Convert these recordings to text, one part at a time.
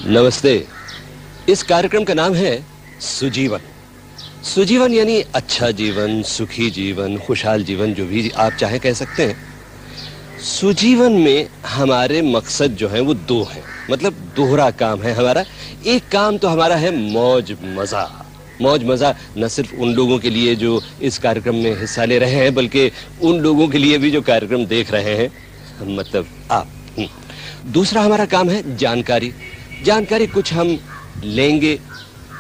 नमस्ते। इस कार्यक्रम का नाम है सुजीवन। सुजीवन यानी अच्छा जीवन, सुखी जीवन, खुशहाल जीवन, जो भी आप चाहे कह सकते हैं। सुजीवन में हमारे मकसद जो हैं वो दो हैं, मतलब दोहरा काम है हमारा। एक काम तो हमारा है मौज मजा। मौज मजा न सिर्फ उन लोगों के लिए जो इस कार्यक्रम में हिस्सा ले रहे हैं, बल्कि उन लोगों के लिए भी जो कार्यक्रम देख रहे हैं, मतलब आप। दूसरा हमारा काम है जानकारी। जानकारी कुछ हम लेंगे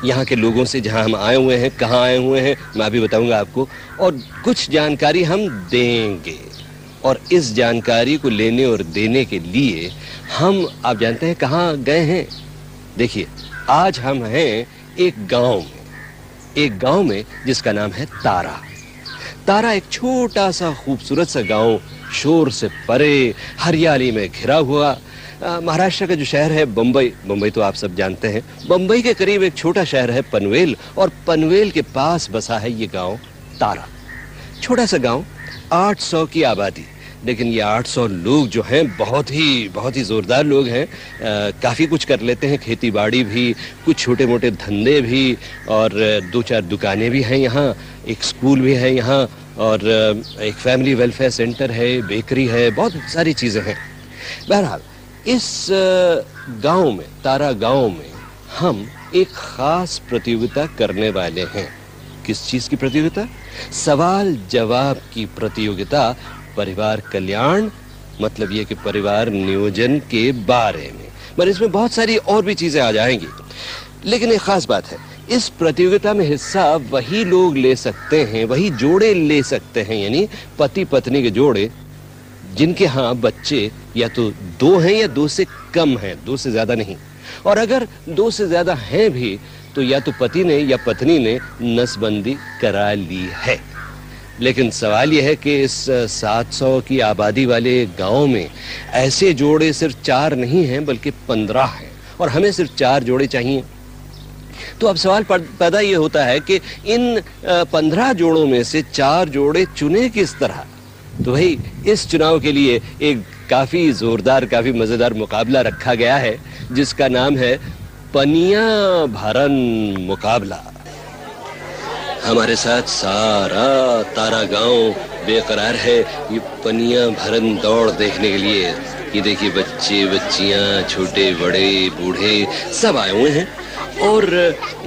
यहाँ के लोगों से, जहाँ हम आए हुए हैं, कहाँ आए हुए हैं, मैं अभी बताऊंगा आपको, और कुछ जानकारी हम देंगे। और इस जानकारी को लेने और देने के लिए हम, आप जानते हैं कहाँ गए हैं? देखिए, आज हम हैं एक गांव में जिसका नाम है तारा। तारा एक छोटा सा खूबसूरत सा गांव, शोर से परे, हरियाली में घिरा हुआ। महाराष्ट्र का जो शहर है बंबई, बंबई तो आप सब जानते हैं, बंबई के करीब एक छोटा शहर है पनवेल, और पनवेल के पास बसा है ये गांव तारा। छोटा सा गांव, 800 की आबादी, लेकिन ये 800 लोग जो हैं बहुत ही जोरदार लोग हैं। काफ़ी कुछ कर लेते हैं, खेती बाड़ी भी, कुछ छोटे मोटे धंधे भी, और 2-4 दुकानें भी हैं यहाँ, एक स्कूल भी है यहाँ, और एक फैमिली वेलफेयर सेंटर है, बेकरी है, बहुत सारी चीज़ें हैं। बहरहाल इस गांव में, तारा गांव में, हम एक खास प्रतियोगिता करने वाले हैं। किस चीज की प्रतियोगिता? सवाल जवाब की प्रतियोगिता, परिवार कल्याण, मतलब ये कि परिवार नियोजन के बारे में। पर इसमें बहुत सारी और भी चीजें आ जाएंगी, लेकिन एक खास बात है, इस प्रतियोगिता में हिस्सा वही लोग ले सकते हैं, वही जोड़े ले सकते हैं, यानी पति पत्नी के जोड़े जिनके यहाँ बच्चे या तो 2 हैं या 2 से कम हैं, 2 से ज्यादा नहीं। और अगर 2 से ज्यादा हैं भी तो या तो पति ने या पत्नी ने नसबंदी करा ली है। लेकिन सवाल यह है कि इस 700 की आबादी वाले गांव में ऐसे जोड़े सिर्फ 4 नहीं हैं, बल्कि 15 हैं, और हमें सिर्फ 4 जोड़े चाहिए। तो अब सवाल पैदा ये होता है कि इन 15 जोड़ों में से 4 जोड़े चुने किस तरह? तो भाई इस चुनाव के लिए एक काफी जोरदार, काफी मजेदार मुकाबला रखा गया है, जिसका नाम है पनिया भरन मुकाबला। हमारे साथ सारा तारा गांव बेकरार है ये पनिया भरन दौड़ देखने के लिए। ये देखिए, बच्चे बच्चियां, छोटे बड़े बूढ़े सब आए हुए हैं। और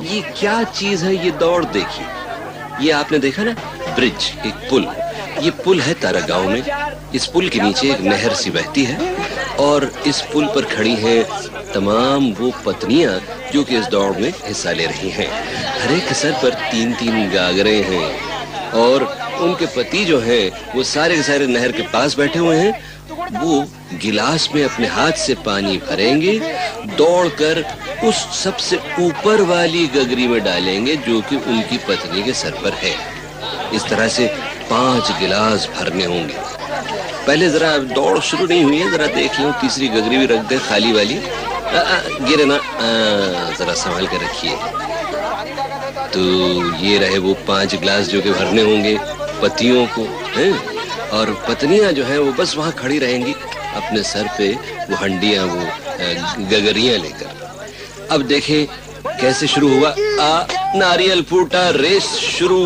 ये क्या चीज है ये दौड़? देखिए, ये आपने देखा ना, ब्रिज, एक पुल। ये पुल है तारा गांव में। इस पुल के नीचे एक नहर सी बहती है, और इस पुल पर खड़ी हैं तमाम वो पत्नियां जो कि इस दौड़ में हिस्सा ले रही हैं। हर एक के सर पर 3-3 गागरे हैं, और उनके पति जो हैं वो सारे के सारे नहर के पास बैठे हुए हैं। वो गिलास में अपने हाथ से पानी भरेंगे, दौड़कर उस सबसे ऊपर वाली गगरी में डालेंगे जो कि उनकी पत्नी के सर पर है। इस तरह से 5 गिलास भरने होंगे। पहले जरा दौड़ शुरू नहीं हुई है, जरा देख लो, तीसरी गगरी भी रख दे खाली वाली। गिरे ना, जरा संभाल कर रखिए। तो ये रहे वो 5 गिलास जो कि भरने होंगे पतियों को, हैं? और पत्नियां जो हैं वो बस वहां खड़ी रहेंगी अपने सर पे वो हंडियां, वो गगरियां लेकर। अब देखें कैसे शुरू हुआ। नारियल फूटा, रेस शुरू।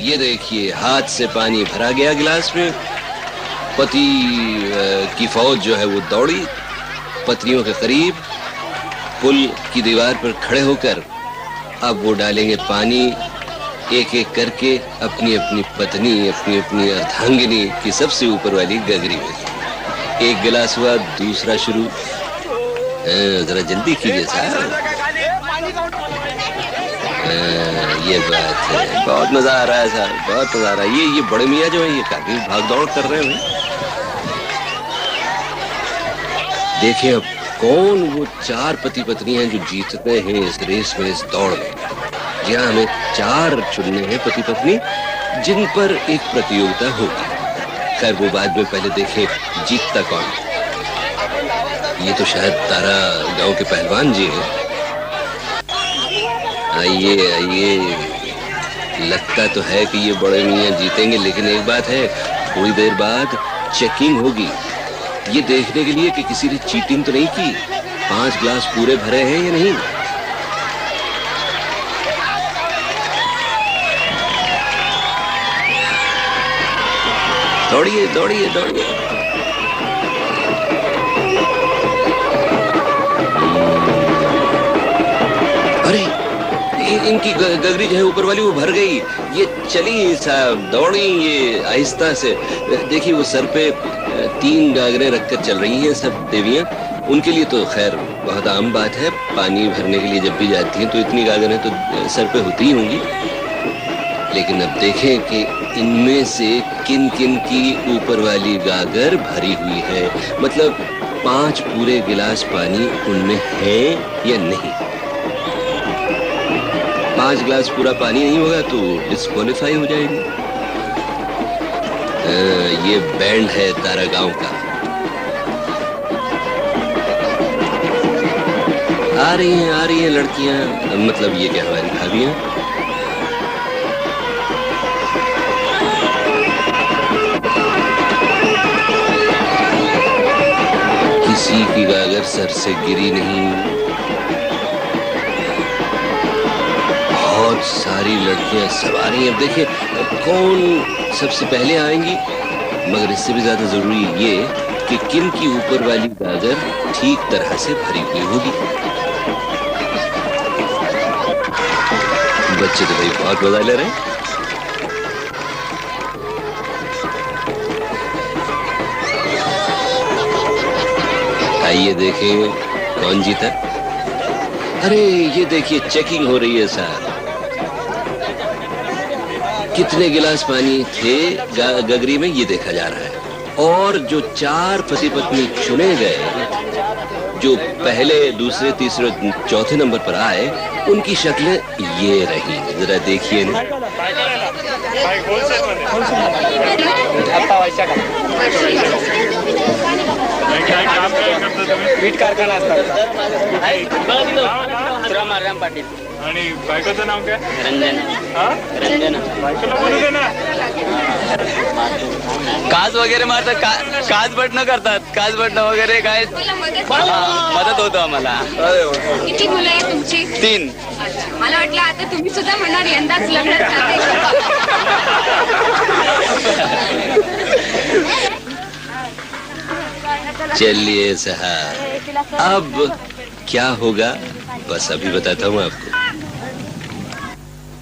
ये देखिए, हाथ से पानी भरा गया गिलास में, पति की फौज जो है वो दौड़ी पत्नियों के करीब, पुल की दीवार पर खड़े होकर अब वो डालेंगे पानी एक एक करके अपनी अपनी पत्नी, अपनी अपनी अर्धांगिनी की सबसे ऊपर वाली गगरी में। एक गिलास हुआ, दूसरा शुरू। जरा जल्दी कीजिए साहब। ये बात है, बहुत मजा आ रहा है साहब, बहुत मजा आ रहा है। ये बड़े मियाँ जो है ये काफी भाग दौड़ कर रहे हैं। देखिए अब कौन वो 4 पति पत्नी हैं जो जीतते हैं इस रेस में, इस दौड़ में। जी हाँ, हमें 4 चुनने हैं पति पत्नी, जिन पर एक प्रतियोगिता होगी। खैर वो बाद में, पहले देखें जीतता कौन। ये तो शायद तारा गांव के पहलवान जी हैं। आइए आइए, लगता तो है कि ये बड़े मियाँ जीतेंगे, लेकिन एक बात है, थोड़ी देर बाद चेकिंग होगी, ये देखने के लिए कि किसी ने चीटिंग तो नहीं की। 5 गिलास पूरे भरे हैं या नहीं। दौड़िए दौड़िए दौड़िए। अरे इनकी गगरी जो है ऊपर वाली वो भर गई। ये चली साहब, दौड़ी ये आहिस्ता से। देखिए वो सर पे 3 गागरें रखकर चल रही हैं सब देवियां। उनके लिए तो खैर बहुत आम बात है, पानी भरने के लिए जब भी जाती हैं तो इतनी गागरें तो सर पे होती ही होंगी। लेकिन अब देखें कि इनमें से किन किन की ऊपर वाली गागर भरी हुई है, मतलब 5 पूरे गिलास पानी उनमें है या नहीं। 5 गिलास पूरा पानी नहीं होगा तो डिस्क्वालीफाई हो जाएगी। ये बैंड है तारा गांव का। आ रही हैं लड़कियां, मतलब ये क्या हमारी भाभियां। किसी की गागर सर से गिरी नहीं। बहुत सारी लड़कियां सवार हैं। अब देखिए कौन सबसे पहले आएंगी, मगर इससे भी ज्यादा जरूरी ये कि किन की ऊपर वाली गागर ठीक तरह से भरी हुई होगी। बच्चे तो भाई बहुत मजा ले रहे हैं। आइए देखें कौन जीता। अरे ये देखिए चेकिंग हो रही है साहब। कितने गिलास पानी थे गगरी में ये देखा जा रहा है। और जो 4 पति पत्नी चुने गए, जो पहले दूसरे तीसरे चौथे नंबर पर आए, उनकी शक्लें ये रही। जरा देखिए ना। वीट कारखाना पाटील आणि बायकोचं नाव काय? रंजना। बायकोला बोलू दे ना। काच वगैरे मारतात, काच बटणं करतात, काच बटणं वगैरे काय मदत होतं आम्हाला। किती मुलं आहे तुमची? 3। मला वाटलं आता तुम्ही सुद्धा म्हणणार यंदाच लग्न चलिए साहब, अब क्या होगा बस अभी बताता हूँ आपको।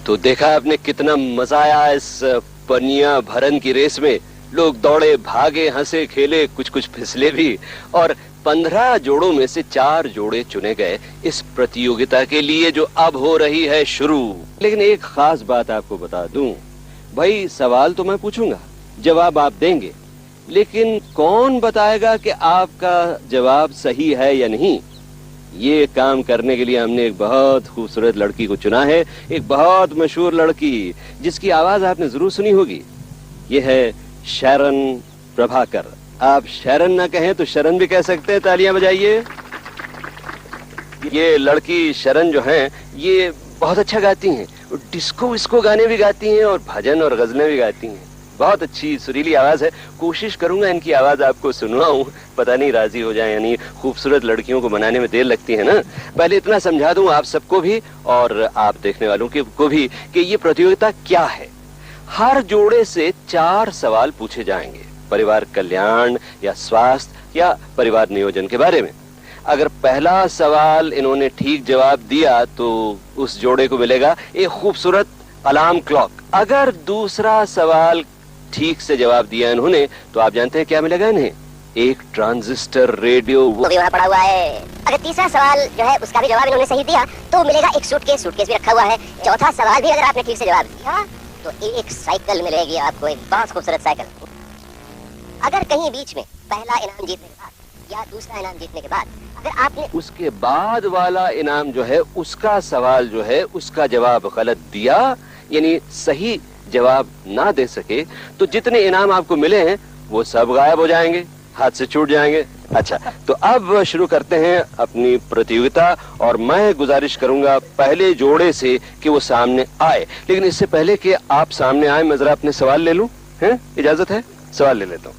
तो देखा आपने कितना मजा आया इस पनिया भरन की रेस में। लोग दौड़े भागे हंसे खेले, कुछ कुछ फिसले भी। और 15 जोड़ों में से 4 जोड़े चुने गए इस प्रतियोगिता के लिए जो अब हो रही है शुरू। लेकिन एक खास बात आपको बता दूं, भाई सवाल तो मैं पूछूंगा, जवाब आप देंगे, लेकिन कौन बताएगा कि आपका जवाब सही है या नहीं। ये काम करने के लिए हमने एक बहुत खूबसूरत लड़की को चुना है, एक बहुत मशहूर लड़की जिसकी आवाज आपने जरूर सुनी होगी। ये है शरण प्रभाकर। आप शरण ना कहें तो शरण भी कह सकते हैं, तालियां बजाइए। ये लड़की शरण जो है ये बहुत अच्छा गाती हैं, डिस्को विस्को गाने भी गाती हैं और भजन और गजलें भी गाती हैं। बहुत अच्छी सुरीली आवाज है। कोशिश करूंगा इनकी आवाज आपको सुनवाऊं, पता नहीं राजी हो जाए या नहीं। खूबसूरत लड़कियों को बनाने में देर लगती है ना। पहले इतना समझा दूं आप सबको भी और आप देखने वालों को भी कि ये प्रतियोगिता क्या है। हर जोड़े से 4 सवाल पूछे जाएंगे, परिवार कल्याण या स्वास्थ्य या परिवार नियोजन के बारे में। अगर पहला सवाल इन्होंने ठीक जवाब दिया तो उस जोड़े को मिलेगा एक खूबसूरत अलार्म क्लॉक। अगर दूसरा सवाल ठीक से जवाब दिया इन्होंने तो आप जानते हैं क्या मिलेगा इन्हें? एक ट्रांजिस्टर रेडियो। वो भी वहाँ पड़ा हुआ है। अगर तीसरा सवाल जो है उसका भी जवाब इन्होंने सही दिया तो मिलेगा एक सूटकेस भी रखा हुआ है। चौथा सवाल भी अगर आपने ठीक से जवाब दिया तो एक साइकिल मिलेगी आपको, एक बहुत खूबसूरत साइकिल। अगर कहीं बीच में पहला इनाम जीतने के बाद या दूसरा इनाम जीतने के बाद अगर आपने उसके बाद वाला इनाम जो है उसका सवाल जो है उसका जवाब गलत दिया, यानी सही जवाब ना दे सके, तो जितने इनाम आपको मिले हैं वो सब गायब हो जाएंगे, हाथ से छूट जाएंगे। अच्छा, तो अब शुरू करते हैं अपनी प्रतियोगिता और मैं गुजारिश करूंगा पहले जोड़े से कि वो सामने आए। लेकिन इससे पहले कि आप सामने आए मैं जरा अपने सवाल ले लूं, हैं? इजाजत है? सवाल ले लेता हूं।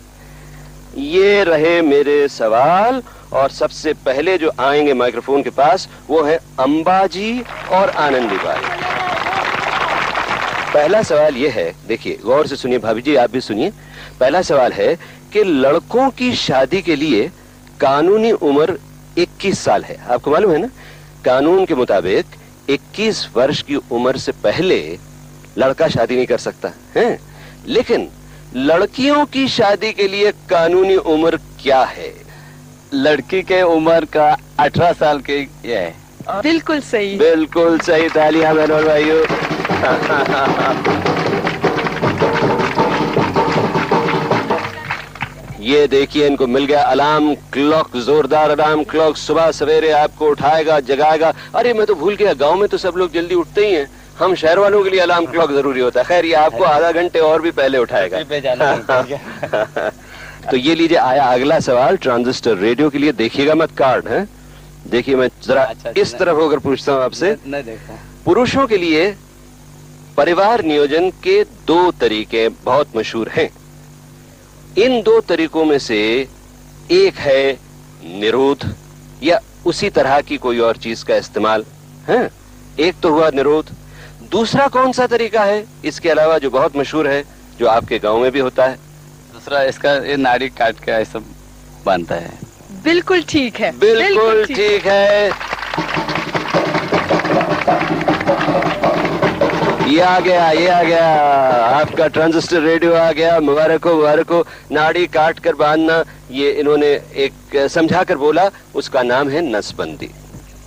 ये रहे मेरे सवाल और सबसे पहले जो आएंगे माइक्रोफोन के पास वो है अंबाजी और आनंदीबाई। पहला सवाल ये है, देखिए गौर से सुनिए भाभी जी, आप भी सुनिए। पहला सवाल है कि लड़कों की शादी के लिए कानूनी उम्र 21 साल है। आपको मालूम है ना, कानून के मुताबिक 21 वर्ष की उम्र से पहले लड़का शादी नहीं कर सकता है। लेकिन लड़कियों की शादी के लिए कानूनी उम्र क्या है? लड़की के उम्र का 18 साल के ये है। बिल्कुल सही। बिल्कुल सही, तालियां बहनों और भाइयों। ये देखिए इनको मिल गया अलार्म क्लॉक, जोरदार अलार्म क्लॉक, सुबह सवेरे आपको उठाएगा, जगाएगा। अरे मैं तो भूल गया, गांव में तो सब लोग जल्दी उठते ही हैं, हम शहर वालों के लिए अलार्म क्लॉक जरूरी होता है। खैर ये आपको आधा घंटे और भी पहले उठाएगा। तो ये लीजिए, आया अगला सवाल ट्रांजिस्टर रेडियो के लिए। देखिएगा मत कार्ड है, देखिए मैं जरा इस तरफ होकर पूछता हूँ आपसे। पुरुषों के लिए परिवार नियोजन के 2 तरीके बहुत मशहूर हैं। इन 2 तरीकों में से एक है निरोध या उसी तरह की कोई और चीज का इस्तेमाल है। एक तो हुआ निरोध, दूसरा कौन सा तरीका है इसके अलावा जो बहुत मशहूर है, जो आपके गांव में भी होता है? दूसरा इसका ये नाड़ी काट के ऐसा बांधता है। बिल्कुल ठीक है, बिल्कुल ठीक है। ये आ गया, ये आ गया, आपका ट्रांजिस्टर रेडियो आ गया। मुबारक हो, मुबारक हो। नाड़ी काट कर बांधना, ये इन्होंने एक समझा कर बोला, उसका नाम है नसबंदी।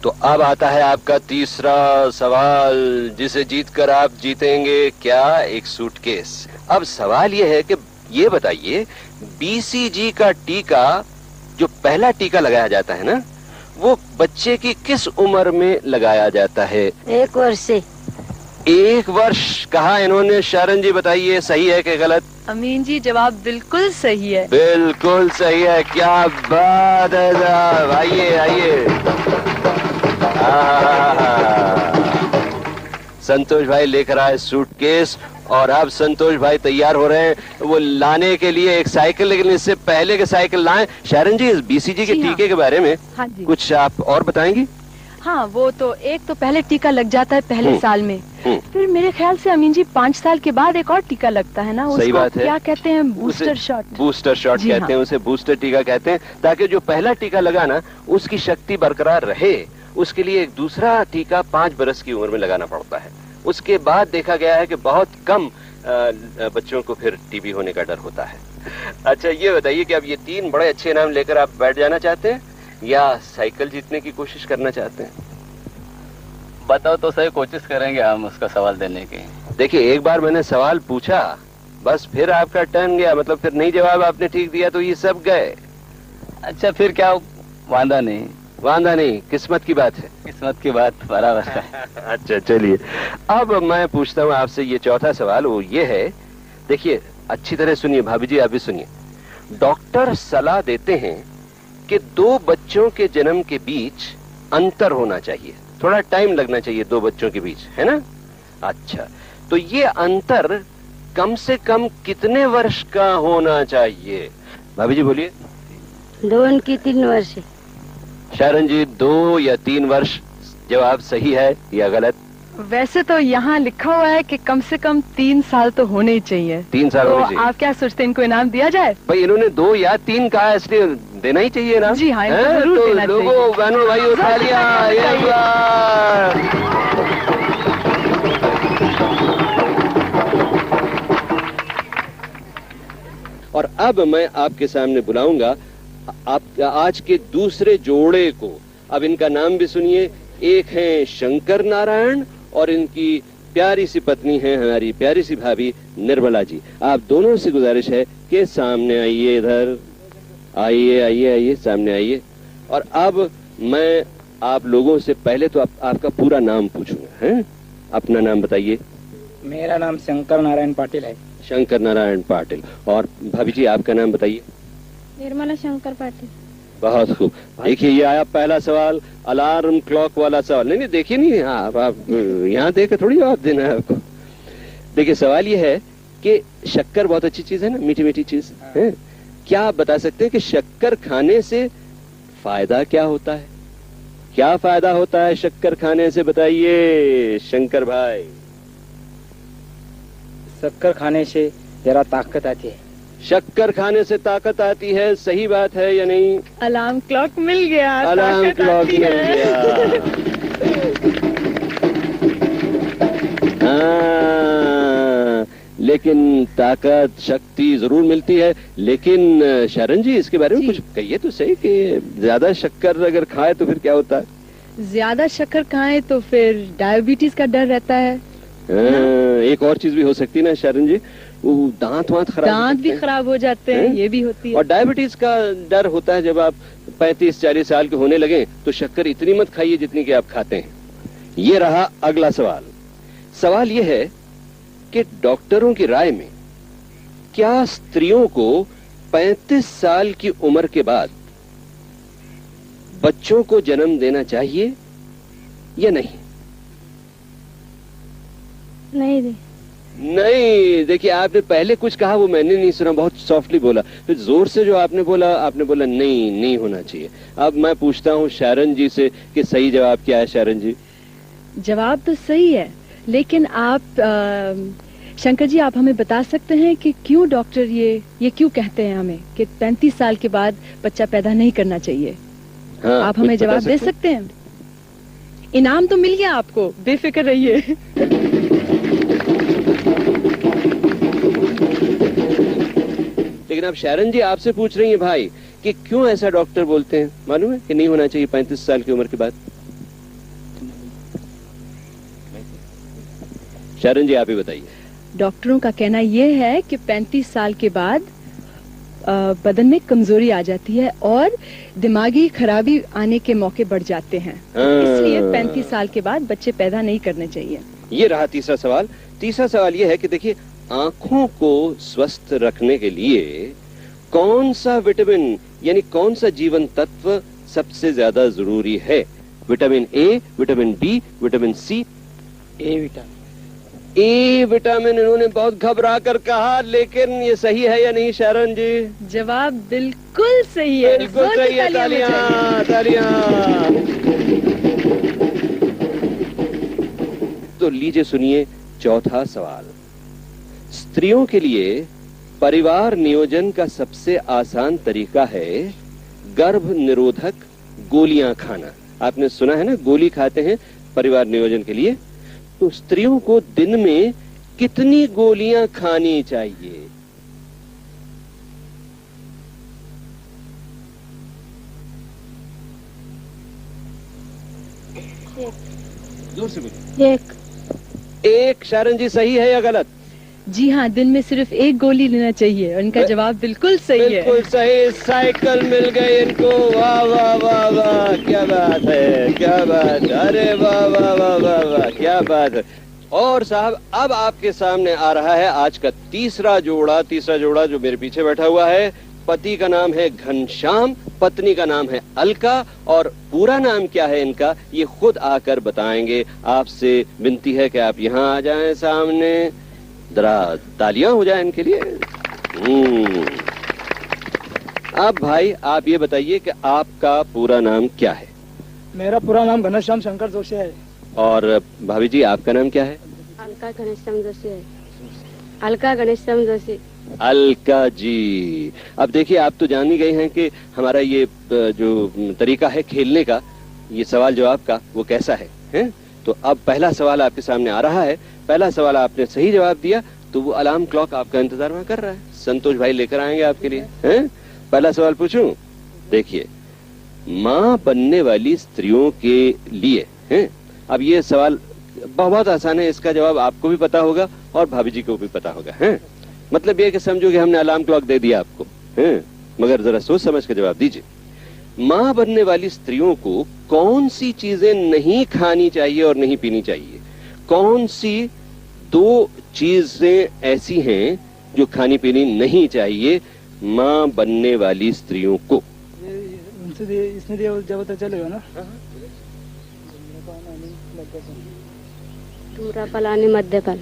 तो अब आता है आपका तीसरा सवाल, जिसे जीतकर आप जीतेंगे क्या? एक सूटकेस। अब सवाल ये है कि ये बताइए, बीसीजी का टीका, जो पहला टीका लगाया जाता है ना, वो बच्चे की किस उम्र में लगाया जाता है? 1 वर्ष से। 1 वर्ष कहा इन्होंने। शारन जी बताइए सही है कि गलत? अमीन जी जवाब बिल्कुल सही है। बिल्कुल सही है, क्या बात है साहब। आइए आइए। संतोष भाई लेकर आए सूटकेस और अब संतोष भाई तैयार हो रहे हैं वो लाने के लिए एक साइकिल, लेकिन इससे पहले के साइकिल लाएं। शारन जी, इस बीसीजी के टीके के बारे में कुछ आप और बताएंगी? हाँ, वो तो एक तो पहले टीका लग जाता है पहले साल में, फिर मेरे ख्याल से अमीन जी 5 साल के बाद एक और टीका लगता है ना, सही बात है। क्या कहते हैं? Booster shot. बूस्टर शॉट कहते हैं उसे, बूस्टर टीका कहते हैं, ताकि जो पहला टीका लगा ना उसकी शक्ति बरकरार रहे। उसके लिए एक दूसरा टीका 5 बरस की उम्र में लगाना पड़ता है। उसके बाद देखा गया है कि बहुत कम बच्चों को फिर टीबी होने का डर होता है। अच्छा ये बताइए कि अब ये 3 बड़े अच्छे इनाम लेकर आप बैठ जाना चाहते हैं या साइकिल जीतने की कोशिश करना चाहते हैं? बताओ तो सही, कोशिश करेंगे हम उसका सवाल देने की। देखिए एक बार मैंने सवाल पूछा, बस फिर आपका टर्न गया, मतलब फिर नहीं जवाब आपने ठीक दिया तो ये सब गए। अच्छा फिर क्या, वांदा नहीं, वांदा नहीं, किस्मत की बात है। किस्मत की बात बराबर है। अच्छा चलिए, अब मैं पूछता हूँ आपसे ये चौथा सवाल, वो ये है, देखिए अच्छी तरह सुनिए भाभी जी, आप भी सुनिए। डॉक्टर सलाह देते हैं कि 2 बच्चों के जन्म के बीच अंतर होना चाहिए, थोड़ा टाइम लगना चाहिए 2 बच्चों के बीच, है ना? अच्छा, तो ये अंतर कम से कम कितने वर्ष का होना चाहिए? भाभी जी बोलिए। 2 की 3 वर्ष। शारन जी 2 या 3 वर्ष जवाब सही है या गलत? वैसे तो यहाँ लिखा हुआ है कि कम से कम 3 साल तो होने ही चाहिए। 3 साल तो होने चाहिए। आप क्या सोचते हैं, इनको इनाम दिया जाए? भाई इन्होंने 2 या 3 कहा, इसलिए देना ही चाहिए ना। जी हाँ, इनको जरूर तो देना चाहिए। लोगों, बहनों, भाइयों, तालियां। और अब मैं आपके सामने बुलाऊंगा आप आज के दूसरे जोड़े को। अब इनका नाम भी सुनिए। एक हैं शंकर नारायण और इनकी प्यारी सी पत्नी है हमारी प्यारी सी भाभी निर्मला जी। आप दोनों से गुजारिश है कि सामने आइए, इधर आइए, आइए आइए, सामने आइए। और अब मैं आप लोगों से पहले तो आपका पूरा नाम पूछूंगा, हैं? अपना नाम बताइए। मेरा नाम शंकर नारायण पाटिल है। शंकर नारायण पाटिल। और भाभी जी आपका नाम बताइए। निर्मला शंकर पाटिल। बहुत खूब। देखिए ये आया पहला सवाल, अलार्म क्लॉक वाला सवाल। नहीं देखिए, नहीं आप यहाँ देख थोड़ी जवाब देना है आपको। देखिए सवाल ये है कि शक्कर बहुत अच्छी चीज है ना, मीठी मीठी चीज है। क्या आप बता सकते हैं कि शक्कर खाने से फायदा क्या होता है? क्या फायदा होता है शक्कर खाने से, बताइए शंकर भाई। शक्कर खाने से जरा ताकत आती है। शक्कर खाने से ताकत आती है, सही बात है या नहीं? अलार्म क्लॉक मिल गया, अलार्म ताकत क्लॉक आती मिल है। गया। हाँ, लेकिन ताकत शक्ति जरूर मिलती है। लेकिन शरण जी, इसके बारे में कुछ कहिए तो सही कि ज्यादा शक्कर अगर खाए तो फिर क्या होता है? ज्यादा शक्कर खाएं तो फिर डायबिटीज का डर रहता है। एक और चीज भी हो सकती है ना शरण जी, वो दांत खराब, दांत भी खराब हो जाते हैं, ये भी होती है। और डायबिटीज का डर होता है जब आप 35-40 साल के होने लगे तो शक्कर इतनी मत खाइए जितनी कि आप खाते हैं। ये रहा अगला सवाल। सवाल ये है कि डॉक्टरों की राय में क्या स्त्रियों को 35 साल की उम्र के बाद बच्चों को जन्म देना चाहिए या नहीं? नहीं, देखिए आपने पहले कुछ कहा वो मैंने नहीं सुना, बहुत सॉफ्टली बोला, फिर जोर से जो आपने बोला नहीं होना चाहिए। अब मैं पूछता हूँ शरण जी से कि सही जवाब क्या है। शरण जी, जवाब तो सही है, लेकिन आप शंकर जी आप हमें बता सकते हैं कि क्यों डॉक्टर ये क्यों कहते हैं हमें कि 35 साल के बाद बच्चा पैदा नहीं करना चाहिए? हाँ, आप हमें जवाब दे सकते हैं? इनाम तो मिल गया आपको, बेफिक्र रहिए। लेकिन अब शरण जी आपसे पूछ रही हैं भाई कि क्यों ऐसा डॉक्टर बोलते हैं, मालूम है कि नहीं होना चाहिए 35 साल की उम्र के बाद? शरण जी आप ही बताइए। डॉक्टरों का कहना यह है कि 35 साल के बाद बदन में कमजोरी आ जाती है और दिमागी खराबी आने के मौके बढ़ जाते हैं, इसलिए 35 साल के बाद बच्चे पैदा नहीं करने चाहिए। ये रहा तीसरा सवाल। तीसरा सवाल ये है कि देखिए, आंखों को स्वस्थ रखने के लिए कौन सा विटामिन यानी कौन सा जीवन तत्व सबसे ज्यादा जरूरी है? Vitamin A, vitamin B, vitamin C? A vitamin. A vitamin इन्होंने बहुत घबरा कर कहा, लेकिन ये सही है या नहीं शरण जी? जवाब बिल्कुल सही है। बिल्कुल सही है, तालियां तालियां। तो लीजिए सुनिए चौथा सवाल। स्त्रियों के लिए परिवार नियोजन का सबसे आसान तरीका है गर्भ निरोधक गोलियां खाना। आपने सुना है ना, गोली खाते हैं परिवार नियोजन के लिए। तो स्त्रियों को दिन में कितनी गोलियां खानी चाहिए? जोर से बोलिए। एक। शरण जी सही है या गलत? जी हाँ, दिन में सिर्फ एक गोली लेना चाहिए। उनका जवाब बिल्कुल सही है। बिल्कुल सही। साइकिल मिल गई इनको। वाह वाह वाह वाह, क्या बात है, क्या बात। अरे वाह वाह वाह वाह वाह, क्या बात है। और साहब, अब आपके सामने आ रहा है आज का तीसरा जोड़ा जो मेरे पीछे बैठा हुआ है। पति का नाम है घनश्याम, पत्नी का नाम है अलका, और पूरा नाम क्या है इनका ये खुद आकर बताएंगे। आपसे विनती है कि आप यहाँ आ जाएं सामने, जरा तालियां हो जाए इनके लिए। अब भाई आप ये बताइए कि आपका पूरा नाम क्या है? मेरा पूरा नाम घनश्याम शंकर जोशी है। और भाभी जी आपका नाम क्या है? अलका घनश्याम जोशी है। अलका घनश्याम जोशी। अलका जी, अब देखिए आप तो जान ही गए हैं कि हमारा ये जो तरीका है खेलने का, ये सवाल जवाब का, वो कैसा है, हैं? तो अब पहला सवाल आपके सामने आ रहा है। पहला सवाल आपने सही जवाब दिया तो वो अलार्म क्लॉक आपका इंतजार वहां कर रहा है। संतोष भाई लेकर आएंगे आपके लिए, हैं? पहला सवाल पूछूं? देखिए, माँ बनने वाली स्त्रियों के लिए, हैं? अब ये सवाल बहुत आसान है, इसका जवाब आपको भी पता होगा और भाभी जी को भी पता होगा, हैं? मतलब ये कि समझो कि हमने अलार्म क्लॉक दे दिया आपको, हैं? मगर जरा सोच समझ के जवाब दीजिए। माँ बनने वाली स्त्रियों को कौन सी चीजें नहीं खानी चाहिए और नहीं पीनी चाहिए? कौन सी दो चीजें ऐसी हैं जो खानी पीनी नहीं चाहिए माँ बनने वाली स्त्रियों को? इसने जब तक चलेगा ना। धूम्रपान आणि मद्यपान।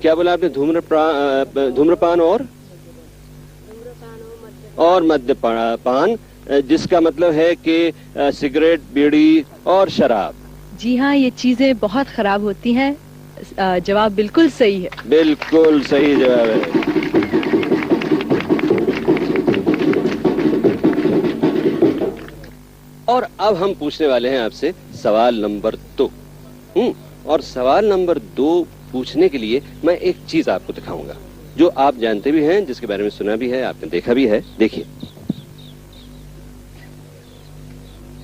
क्या बोला आपने? धूम्रपान और मद्यपान। जिसका मतलब है कि सिगरेट, बीड़ी और शराब। जी हाँ, ये चीजें बहुत खराब होती हैं। जवाब बिल्कुल सही है। बिल्कुल सही जवाब है। और अब हम पूछने वाले हैं आपसे सवाल नंबर 2। और सवाल नंबर 2 पूछने के लिए मैं एक चीज आपको दिखाऊंगा जो आप जानते भी हैं, जिसके बारे में सुना भी है, आपने देखा भी है। देखिए,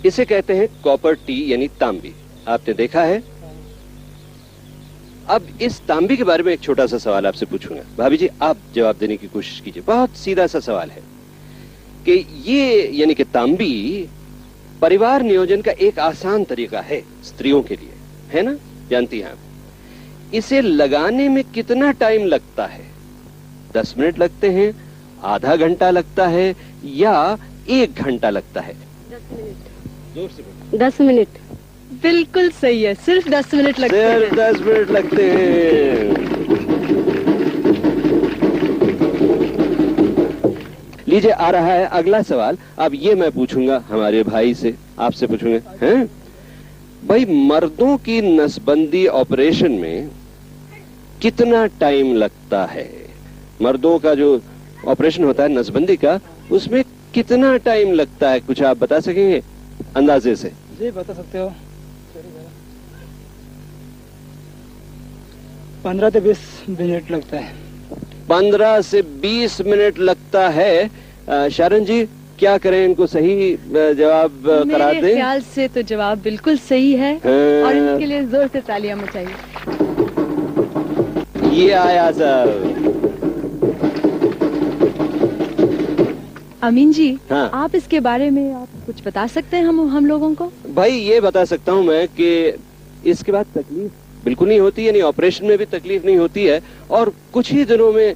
इसे कहते हैं कॉपर टी यानी तांबी। आपने देखा है। अब इस तांबी के बारे में एक छोटा सा सवाल आपसे पूछूंगा। भाभी जी, आप जवाब देने की कोशिश कीजिए। बहुत सीधा सा सवाल है कि ये यानी कि तांबी परिवार नियोजन का एक आसान तरीका है स्त्रियों के लिए, है ना? जानती हैं आप। इसे लगाने में कितना टाइम लगता है? 10 मिनट लगते हैं, आधा घंटा लगता है या 1 घंटा लगता है? 10 मिनट। जोर से 10 मिनट। बिल्कुल सही है, सिर्फ 10 मिनट लगते हैं। सिर्फ 10 मिनट लगते हैं। लीजिए, आ रहा है अगला सवाल। अब ये मैं पूछूंगा हमारे भाई से, आपसे पूछूंगा, हैं भाई, मर्दों की नसबंदी ऑपरेशन में कितना टाइम लगता है? मर्दों का जो ऑपरेशन होता है नसबंदी का, उसमें कितना टाइम लगता है? कुछ आप बता सकेंगे अंदाजे से? जी बता सकते हो। 15 से 20 मिनट लगता है। 15 से 20 मिनट लगता है। शारन जी, क्या करें? इनको सही जवाब करा दें? मेरे ख्याल से तो जवाब बिल्कुल सही है और इनके लिए जोर से तालियां मचाइए। ये आया सर। अमीन जी, हाँ। आप इसके बारे में आप कुछ बता सकते हैं हम लोगों को? भाई, ये बता सकता हूं मैं कि इसके बाद तकलीफ बिल्कुल नहीं होती, यानी ऑपरेशन में भी तकलीफ नहीं होती है। और कुछ ही दिनों में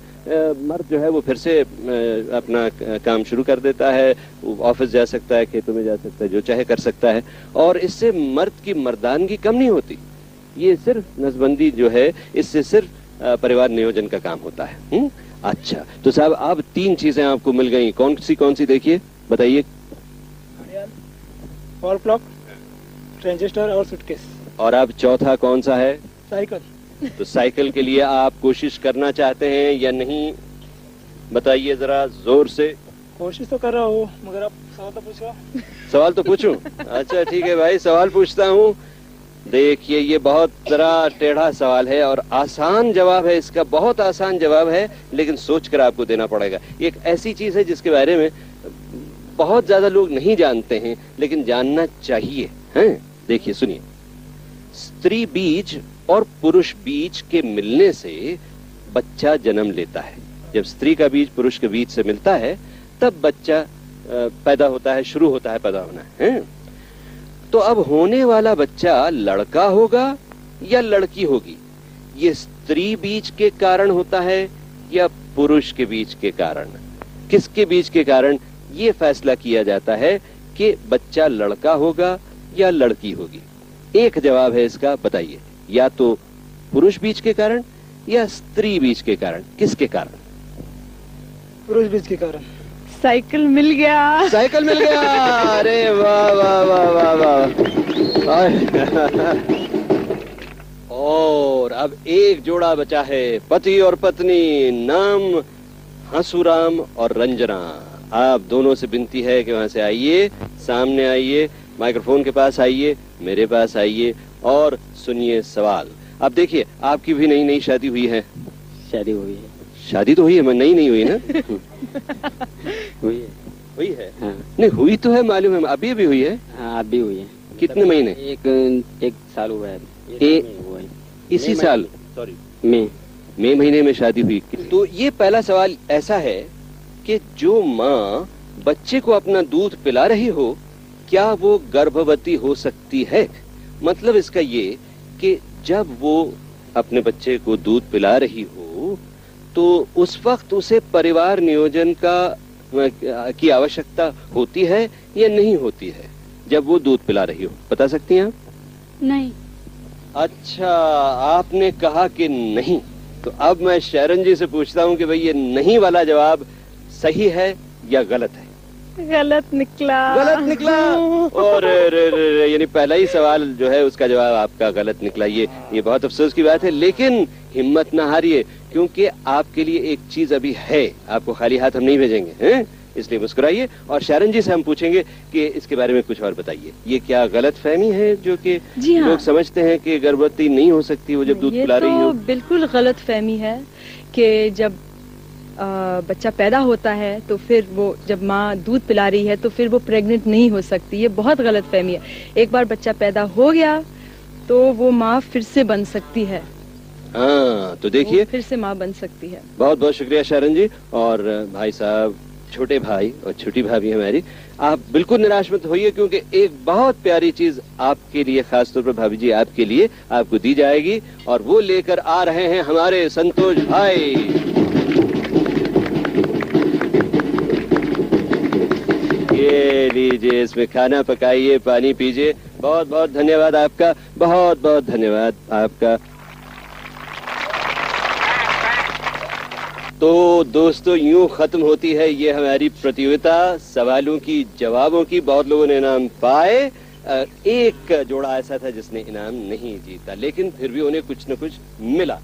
मर्द जो है वो फिर से अपना काम शुरू कर देता है, ऑफिस जा सकता है, खेतों में जा सकता है, जो चाहे कर सकता है। और इससे मर्द की मर्दानगी कम नहीं होती। ये सिर्फ नसबंदी जो है, इससे सिर्फ परिवार नियोजन का काम होता है। अच्छा, तो साहब, अब 3 चीजें आपको मिल गई। कौन सी देखिए, बताइए। वॉल क्लॉक, ट्रांजिस्टर और सूटकेस। और अब चौथा कौन सा है? साइकिल। तो साइकिल के लिए आप कोशिश करना चाहते हैं या नहीं? बताइए जरा जोर से। कोशिश तो कर रहा हूँ, मगर आप सवाल तो पूछो। सवाल तो पूछूं? अच्छा ठीक है भाई, सवाल पूछता हूँ। देखिए, ये बहुत जरा टेढ़ा सवाल है और आसान जवाब है इसका, बहुत आसान जवाब है, लेकिन सोच कर आपको देना पड़ेगा। एक ऐसी चीज है जिसके बारे में बहुत ज्यादा लोग नहीं जानते हैं, लेकिन जानना चाहिए। हैं? देखिए, सुनिए। स्त्री बीज और पुरुष बीज के मिलने से बच्चा जन्म लेता है। जब स्त्री का बीज पुरुष के बीज से मिलता है, तब बच्चा पैदा होता है, शुरू होता है पैदा होना है। तो अब होने वाला बच्चा लड़का होगा या लड़की होगी? ये स्त्री बीज के कारण होता है या पुरुष के बीज के कारण? किसके बीज के कारण ये फैसला किया जाता है कि बच्चा लड़का होगा या लड़की होगी? एक जवाब है इसका, बताइए। या तो पुरुष बीज के कारण या स्त्री बीज के कारण। किसके कारण? पुरुष बीज के कारण। साइकिल मिल गया। साइकिल मिल गया। अरे वाह वाह वाह वाह वाह। और अब एक जोड़ा बचा है, पति और पत्नी। नाम हंसुराम और रंजना। आप दोनों से विनती है कि वहां से आइए, सामने आइए, माइक्रोफोन के पास आइए, मेरे पास आइए और सुनिए सवाल। अब देखिए, आपकी भी नई नई शादी हुई है। शादी हुई है। शादी तो हुई है, नई नहीं हुई ना? हुई है। हुई है? हाँ। नहीं, हुई तो है, मालूम है। अभी अभी हुई है? हाँ, अभी हुई है। कितने महीने? एक साल हुआ है। हुआ है। इसी साल? सॉरी, मई महीने में शादी हुई। तो ये पहला सवाल ऐसा है कि जो माँ बच्चे को अपना दूध पिला रही हो, क्या वो गर्भवती हो सकती है? मतलब इसका ये कि जब वो अपने बच्चे को दूध पिला रही हो, तो उस वक्त उसे परिवार नियोजन की आवश्यकता होती है या नहीं होती है, जब वो दूध पिला रही हो? बता सकती हैं आप? नहीं। अच्छा, आपने कहा कि नहीं। तो अब मैं शरण जी से पूछता हूं कि भाई, ये नहीं वाला जवाब सही है या गलत है? गलत निकला। गलत निकला। और यानी पहला ही सवाल जो है उसका जवाब आपका गलत निकला। ये बहुत अफसोस की बात है, लेकिन हिम्मत ना हारिए, क्योंकि आपके लिए एक चीज अभी है। आपको खाली हाथ हम नहीं भेजेंगे, हैं? इसलिए मुस्कुराइए। और शारन जी से हम पूछेंगे कि इसके बारे में कुछ और बताइए। ये क्या गलत फहमी है जो कि हाँ। लोग समझते हैं कि गर्भवती नहीं हो सकती वो जब दूध पिला रही हो? बिल्कुल गलत फहमी है कि जब बच्चा पैदा होता है तो फिर वो जब माँ दूध पिला रही है तो फिर वो प्रेग्नेंट नहीं हो सकती। ये बहुत गलत फहमी है। एक बार बच्चा पैदा हो गया तो वो माँ फिर से बन सकती है। हाँ, तो देखिए फिर से माँ बन सकती है। बहुत बहुत शुक्रिया शारन जी। और भाई साहब, छोटे भाई और छोटी भाभी हमारी, आप बिल्कुल निराश मत होइए, क्योंकि एक बहुत प्यारी चीज आपके लिए, खासतौर पर भाभी जी आपके लिए आपको दी जाएगी। और वो लेकर आ रहे हैं हमारे संतोष भाई। ये लीजिए, इसमें खाना पकाइए, पानी पीजिए। बहुत बहुत धन्यवाद आपका, बहुत बहुत धन्यवाद आपका। तो दोस्तों, यूं खत्म होती है ये हमारी प्रतियोगिता सवालों की जवाबों की। बहुत लोगों ने इनाम पाए। एक जोड़ा ऐसा था जिसने इनाम नहीं जीता, लेकिन फिर भी उन्हें कुछ न कुछ मिला।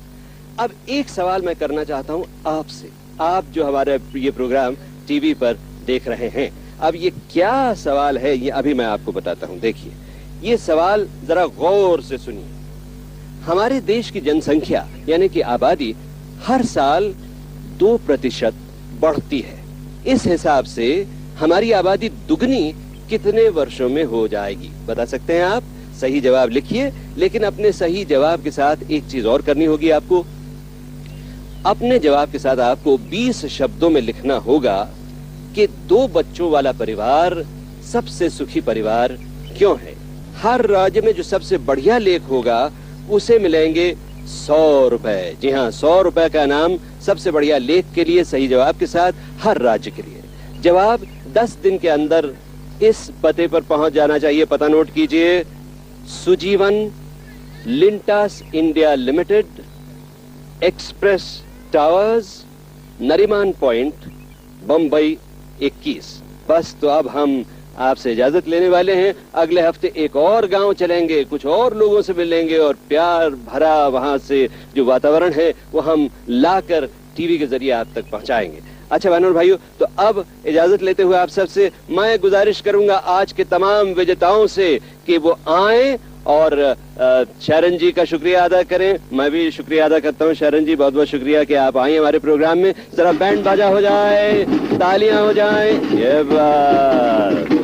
अब एक सवाल मैं करना चाहता हूं आपसे, आप जो हमारा ये प्रोग्राम टीवी पर देख रहे हैं। अब ये क्या सवाल है, ये अभी मैं आपको बताता हूं। देखिए, ये सवाल जरा गौर से सुनिए। हमारे देश की जनसंख्या यानी कि आबादी हर साल 2% बढ़ती है। इस हिसाब से हमारी आबादी दुगनी कितने वर्षों में हो जाएगी? बता सकते हैं आप? सही जवाब लिखिए, लेकिन अपने सही जवाब के साथ एक चीज और करनी होगी आपको। अपने जवाब के साथ आपको 20 शब्दों में लिखना होगा कि 2 बच्चों वाला परिवार सबसे सुखी परिवार क्यों है। हर राज्य में जो सबसे बढ़िया लेख होगा उसे मिलेंगे 100 रुपए। जी हाँ, 100 रुपए का इनाम सबसे बढ़िया लेख के लिए, सही जवाब के साथ, हर राज्य के लिए। जवाब 10 दिन के अंदर इस पते पर पहुंच जाना चाहिए। पता नोट कीजिए: Sujivan, Lintas India limited, express towers, Nariman point, Bombay 21। बस, तो अब हम आपसे इजाजत लेने वाले हैं। अगले हफ्ते एक और गांव चलेंगे, कुछ और लोगों से मिलेंगे और प्यार भरा वहां से जो वातावरण है वो हम लाकर टीवी के जरिए आप तक पहुंचाएंगे। अच्छा बहनों और भाइयों, तो अब इजाजत लेते हुए आप सबसे मैं गुजारिश करूंगा आज के तमाम विजेताओं से कि वो आए और शारन जी का शुक्रिया अदा करें। मैं भी शुक्रिया अदा करता हूं। शारन जी, बहुत बहुत शुक्रिया कि आप आए हमारे प्रोग्राम में। जरा बैंड बाजा हो जाए, तालियां हो जाए। ये बात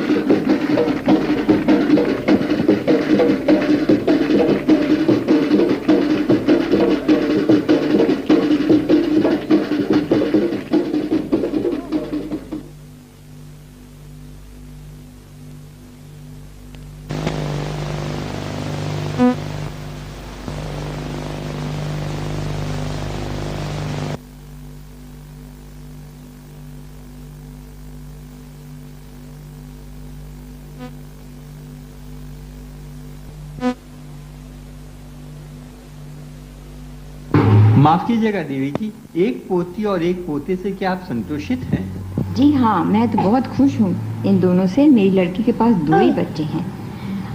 माफ कीजिएगा देवी जी, एक पोती और एक पोते से क्या आप संतोषित हैं? जी हाँ, मैं तो बहुत खुश हूँ इन दोनों से। मेरी लड़की के पास 2 ही बच्चे हैं।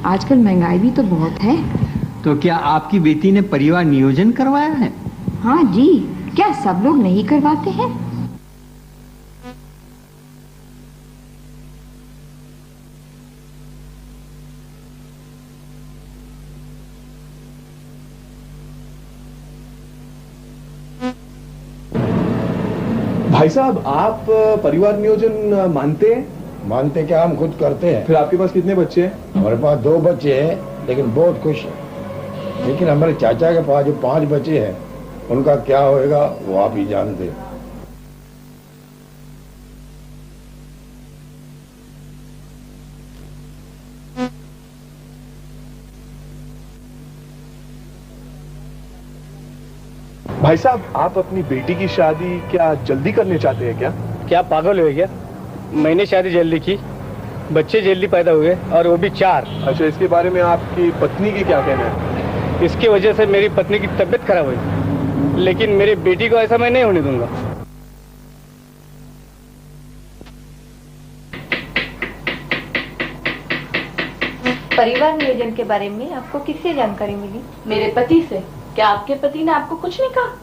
आजकल महंगाई भी तो बहुत है। तो क्या आपकी बेटी ने परिवार नियोजन करवाया है? हाँ जी, क्या सब लोग नहीं करवाते हैं? भाई साहब, आप परिवार नियोजन मानते हैं? मानते क्या, हम खुद करते हैं। फिर आपके पास कितने बच्चे हैं? हमारे पास 2 बच्चे हैं, लेकिन बहुत खुश हैं। लेकिन हमारे चाचा के पास जो 5 बच्चे हैं, उनका क्या होएगा वो आप ही जानते हैं। भाई साहब, आप अपनी बेटी की शादी क्या जल्दी करने चाहते हैं क्या? क्या पागल हो गया? मैंने शादी जल्दी की, बच्चे जल्दी पैदा हुए और वो भी 4। अच्छा, इसके बारे में आपकी पत्नी की क्या कहना है? इसकी वजह से मेरी पत्नी की तबीयत खराब हुई, लेकिन मेरी बेटी को ऐसा मैं नहीं होने दूंगा। परिवार नियोजन के बारे में आपको किससे जानकारी मिली? मेरे पति से। क्या आपके पति ने आपको कुछ नहीं कहा?